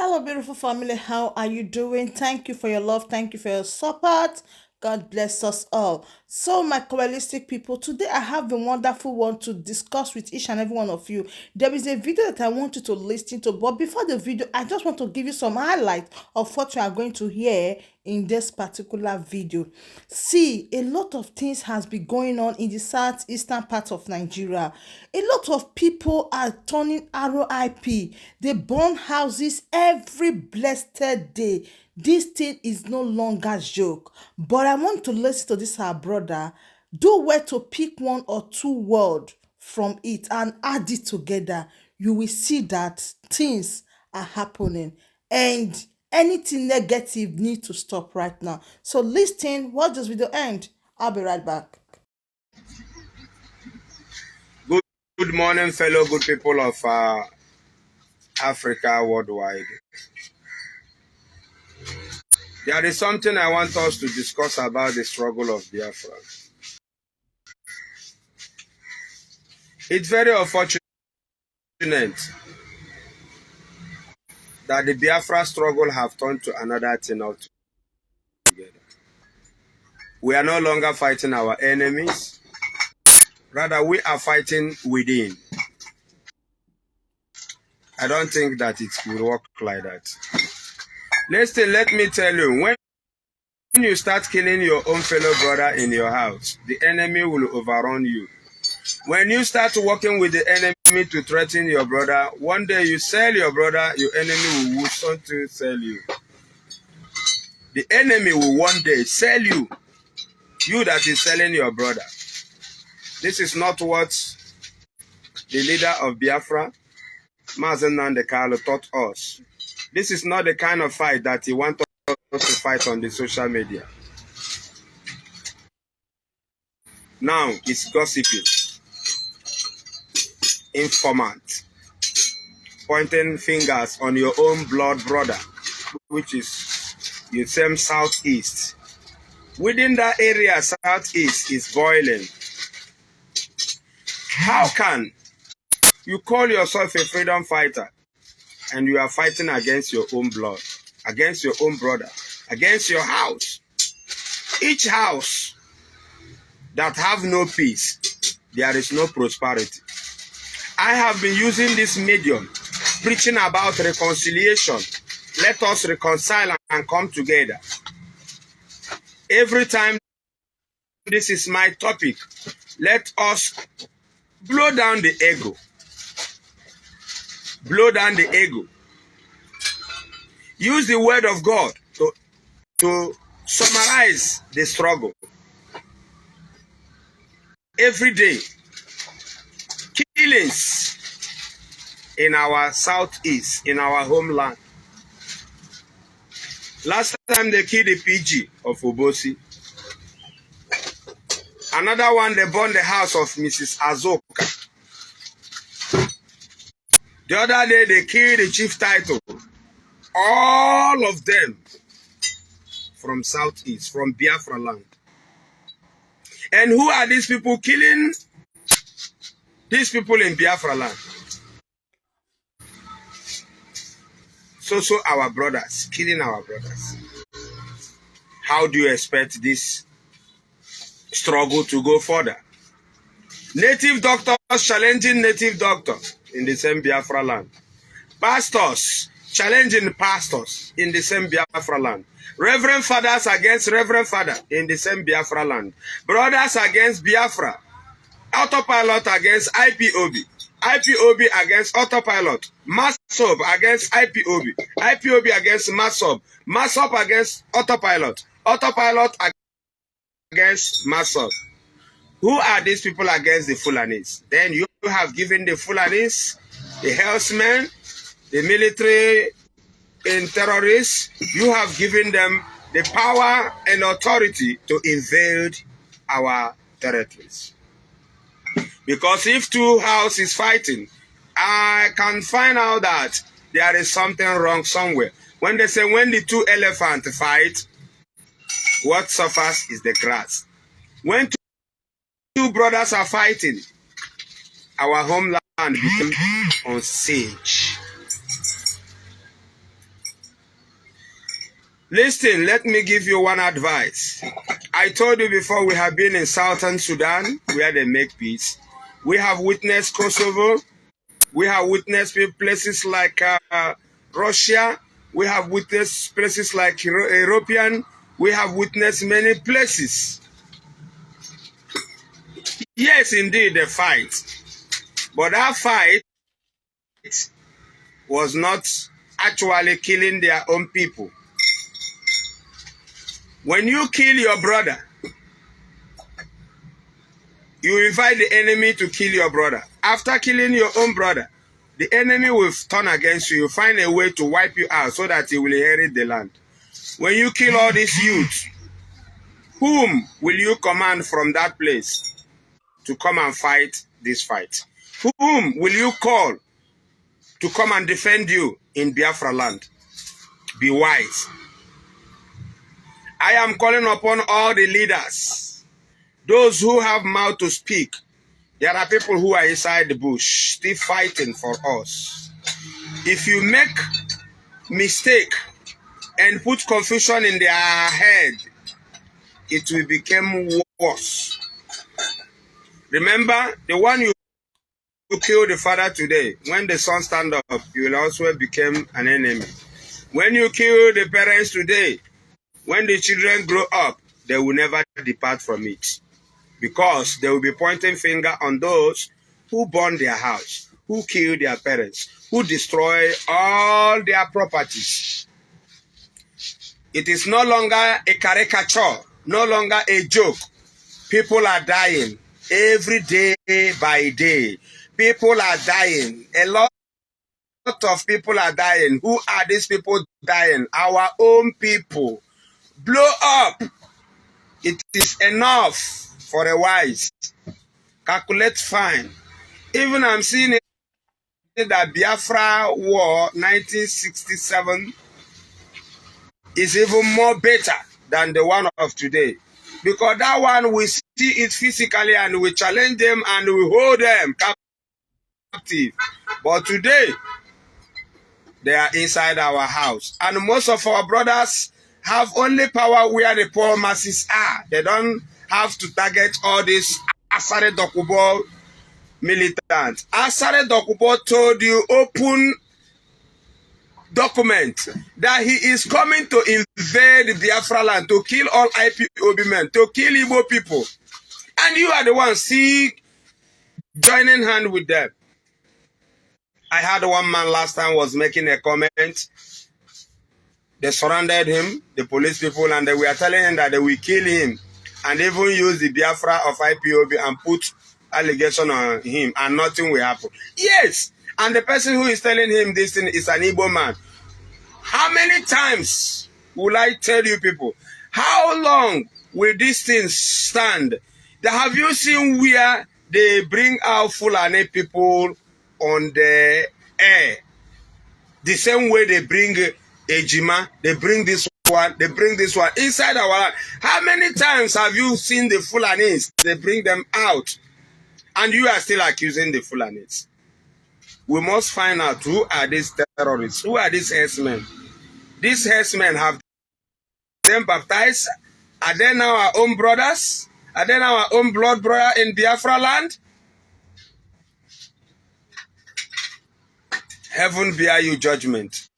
Hello, beautiful family. How are you doing? Thank you for your love. Thank you for your support. God bless us all. So, my coalistic people, today I have a wonderful one to discuss with each and every one of you. There is a video that I want you to listen to, but before the video, I just want to give you some highlights of what you are going to hear in this particular video. See, a lot of things has been going on in the southeastern part of Nigeria. A lot of people are turning RIP. They burn houses every blessed day. This thing is no longer joke. But I want to listen to this our brother. Do well to pick one or two words from it and add it together. You will see that things are happening. And anything negative need to stop right now. So listen, watch this video end. I'll be right back. Good, good morning, fellow good people of Africa worldwide. There is something I want us to discuss about the struggle of Biafra. It's very unfortunate that the Biafra struggle have turned to another thing altogether. We are no longer fighting our enemies. Rather, we are fighting within. I don't think that it will work like that. Listen, let me tell you, when you start killing your own fellow brother in your house, the enemy will overrun you. When you start working with the enemy to threaten your brother, one day you sell your brother, your enemy will want to sell you. The enemy will one day sell you, you that is selling your brother. This is not what the leader of Biafra, Mazen Nandekalo, taught us. This is not the kind of fight that he wants us to fight on the social media. Now it's gossiping, informant, pointing fingers on your own blood brother, which is your same southeast. Within that area, southeast is boiling. How can you call yourself a freedom fighter and you are fighting against your own blood, against your own brother, against your house? Each house that have no peace, there is no prosperity. I have been using this medium, preaching about reconciliation. Let us reconcile and come together. Every time this is my topic, let us blow down the ego. Blow down the ego. Use the word of God to summarize the struggle. Every day, killings in our southeast, in our homeland. Last time they killed the PG of Obosi. Another one, they burned the house of Mrs. Azoka. The other day, they killed the chief title. All of them from southeast, from Biafra land. And who are these people killing these people in Biafra land? So our brothers, killing our brothers. How do you expect this struggle to go further? Native doctors challenging native doctors in the same Biafra land. Pastors challenging pastors in the same Biafra land. Reverend fathers against reverend father in the same Biafra land. Brothers against Biafra. Autopilot against IPOB. IPOB against autopilot. MASOB against IPOB. IPOB against MASOB. MASOB against autopilot. Autopilot against MASOB. Who are these people against the Fulanis? Then you have given the Fulanis, the herdsmen, the military and terrorists, you have given them the power and authority to invade our territories. Because if two houses fighting, I can find out that there is something wrong somewhere. When they say when the two elephants fight, what suffers is the grass. When two brothers are fighting, our homeland becomes on siege. Listen, let me give you one advice. I told you before, we have been in Southern Sudan where they make peace. We have witnessed Kosovo. We have witnessed places like Russia. We have witnessed places like European. We have witnessed many places. Yes, indeed, they fight. But that fight was not actually killing their own people. When you kill your brother, you invite the enemy to kill your brother. After killing your own brother, the enemy will turn against you. You find a way to wipe you out so that he will inherit the land. When you kill all these youths, whom will you command from that place to come and fight this fight? Whom will you call to come and defend you in Biafra land? Be wise. I am calling upon all the leaders, those who have mouth to speak. There are people who are inside the bush still fighting for us. If you make mistake and put confusion in their head, it will become worse. Remember, the one you kill the father today, when the son stand up, you will also become an enemy. When you kill the parents today, when the children grow up, they will never depart from it. Because they will be pointing finger on those who burn their house, who kill their parents, who destroy all their properties. It is no longer a caricature, no longer a joke. People are dying every day by day. People are dying. A lot of people are dying. Who are these people dying? Our own people. Blow up. It is enough for a wise. Calculate fine. Even I'm seeing it that Biafra war 1967 is even more better than the one of today. Because that one we see it physically and we challenge them and we hold them captive. But today, they are inside our house. And most of our brothers have only power where the poor masses are. They don't have to target all these Asare Dokubo militants. Asare Dokubo told you open document that he is coming to invade the Biafra land, to kill all IPOB men, to kill Igbo people. And you are the one see joining hand with them. I had one man last time was making a comment. They surrounded him, the police people, and they were telling him that they will kill him and even use the Biafra of IPOB and put allegation on him and nothing will happen. Yes, and the person who is telling him this thing is an Igbo man. How many times will I tell you people? How long will these things stand? Have you seen where they bring out Fulani people on the air? The same way they bring Ejima, they bring this one, they bring this one inside our land. How many times have you seen the Fulanis? They bring them out. And you are still accusing the Fulanis. We must find out who are these terrorists, who are these herdsmen. These herdsmen have them baptized. Are they now our own brothers? Are they now our own blood brother in Biafra land? Heaven bear you judgment.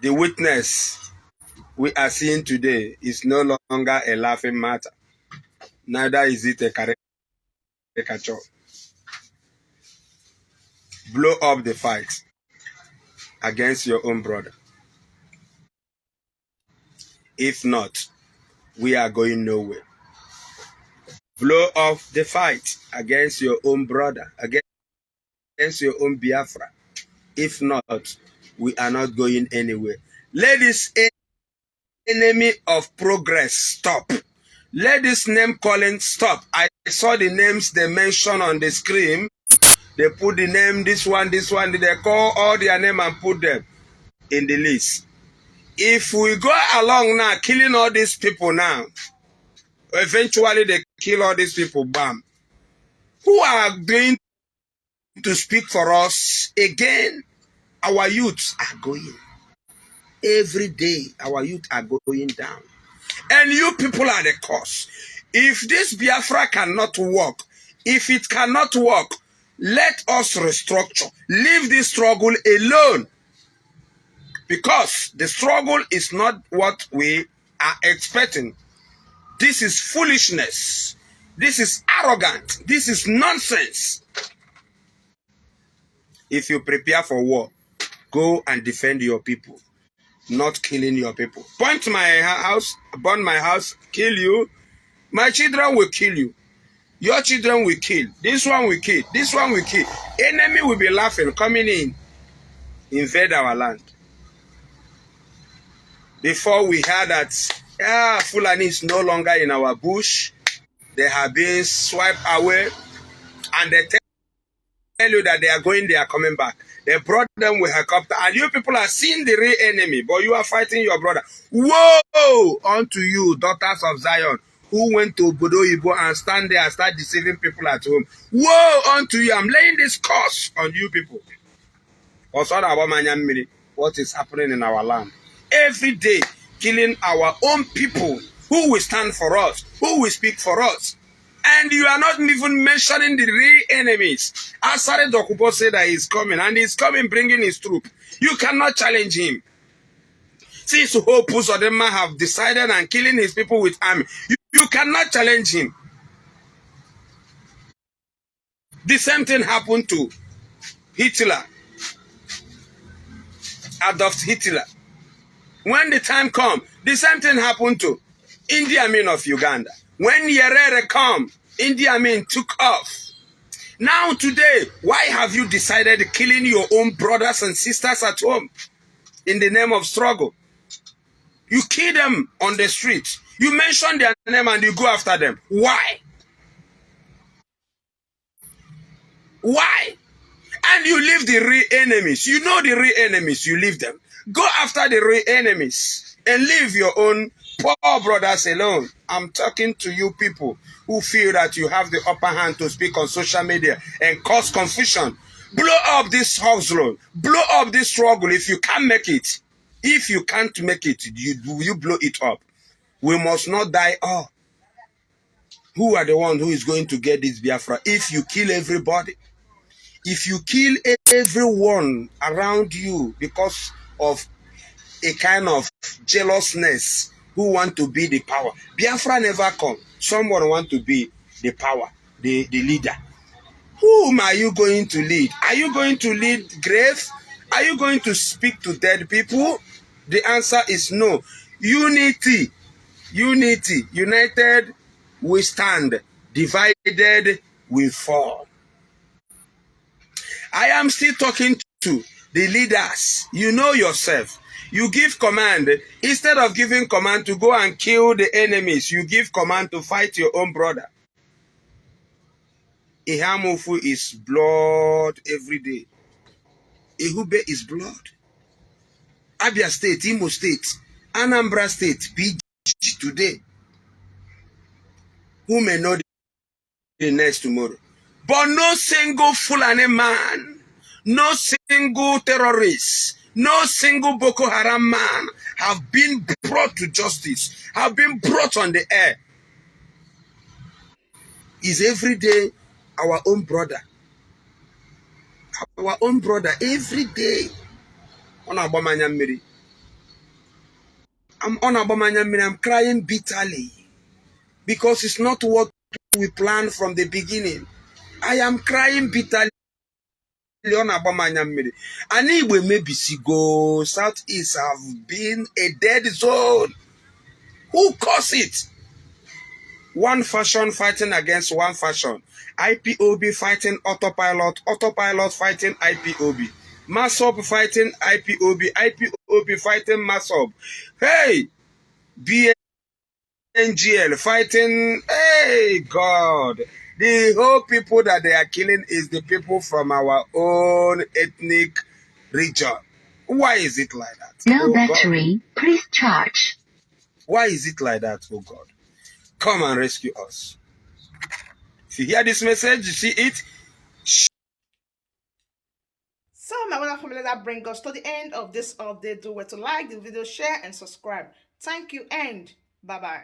The witness we are seeing today is no longer a laughing matter. Neither is it a caricature. Blow up the fight against your own brother. If not, we are going nowhere. Blow up the fight against your own brother, against your own Biafra. If not, we are not going anywhere. Let this enemy of progress stop. Let this name calling stop. I saw the names they mentioned on the screen. They put the name, this one, they call all their name and put them in the list. If we go along now, killing all these people now, eventually they kill all these people, bam. Who are going to speak for us again? Our youths are going. Every day, our youth are going down. And you people are the cause. If this Biafra cannot work, if it cannot work, let us restructure. Leave this struggle alone. Because the struggle is not what we are expecting. This is foolishness. This is arrogant. This is nonsense. If you prepare for war, go and defend your people, not killing your people. Point my house, burn my house, kill you. My children will kill you. Your children will kill. This one will kill. This one will kill. Enemy will be laughing, coming in, invade our land. Before we heard that Fulani is no longer in our bush, they have been swiped away, and they tell you that they are going, they are coming back. They brought them with helicopter, and you people are seeing the real enemy, but you are fighting your brother. Woe unto you, daughters of Zion, who went to Bodo Ibo and stand there and start deceiving people at home. Woe unto you. I'm laying this curse on you people. What is happening in our land? Every day, killing our own people who will stand for us, who will speak for us. And you are not even mentioning the real enemies. Asare Dokubo said that he's coming, and he's coming bringing his troop. You cannot challenge him. Since Hope Uzodema have decided on killing his people with army, you cannot challenge him. The same thing happened to Hitler, Adolf Hitler. When the time come, the same thing happened to Idi Amin of Uganda. When Nyerere come, Idi Amin took off. Now today, why have you decided killing your own brothers and sisters at home in the name of struggle? You kill them on the street. You mention their name and you go after them. Why? Why? And you leave the real enemies. You know the real enemies. You leave them. Go after the real enemies and leave your own poor brothers alone. I'm talking to you people who feel that you have the upper hand to speak on social media and cause confusion. Blow up this hustle. Blow up this struggle if you can't make it. If you can't make it, you blow it up. We must not die all. Who are the one who is going to get this Biafra? If you kill everybody, if you kill everyone around you because of a kind of jealousness, who want to be the power, Biafra never come. Someone want to be the power, the leader. Whom are you going to lead? Are you going to lead grave? Are you going to speak to dead people? The answer is no. Unity. Unity. United we stand. Divided we fall. I am still talking to the leaders. You know yourself. You give command. Instead of giving command to go and kill the enemies, you give command to fight your own brother. Ihamufu is blood every day. Ehube is blood. Abia State, Imo State, Anambra State, PG today. Who may know the next tomorrow? But no single Fulani man, no single terrorist, no single Boko Haram man have been brought to justice, have been brought on the air. Is every day our own brother. Our own brother every day. I'm crying bitterly because it's not what we planned from the beginning. I am crying bitterly. And Igbo Mebisigo, Southeast have been a dead zone. Who caused it? One faction fighting against one faction. IPOB fighting autopilot, autopilot fighting IPOB. Masob fighting IPOB, IPOB fighting Masob. Hey! BNGL fighting, hey God. The whole people that they are killing is the people from our own ethnic region. Why is it like that? No battery, please charge. Why is it like that, oh God? Come and rescue us. If you hear this message, you see it, So, my wonderful family, that brings us to the end of this update. Do well to like the video, share, and subscribe. Thank you, and bye bye.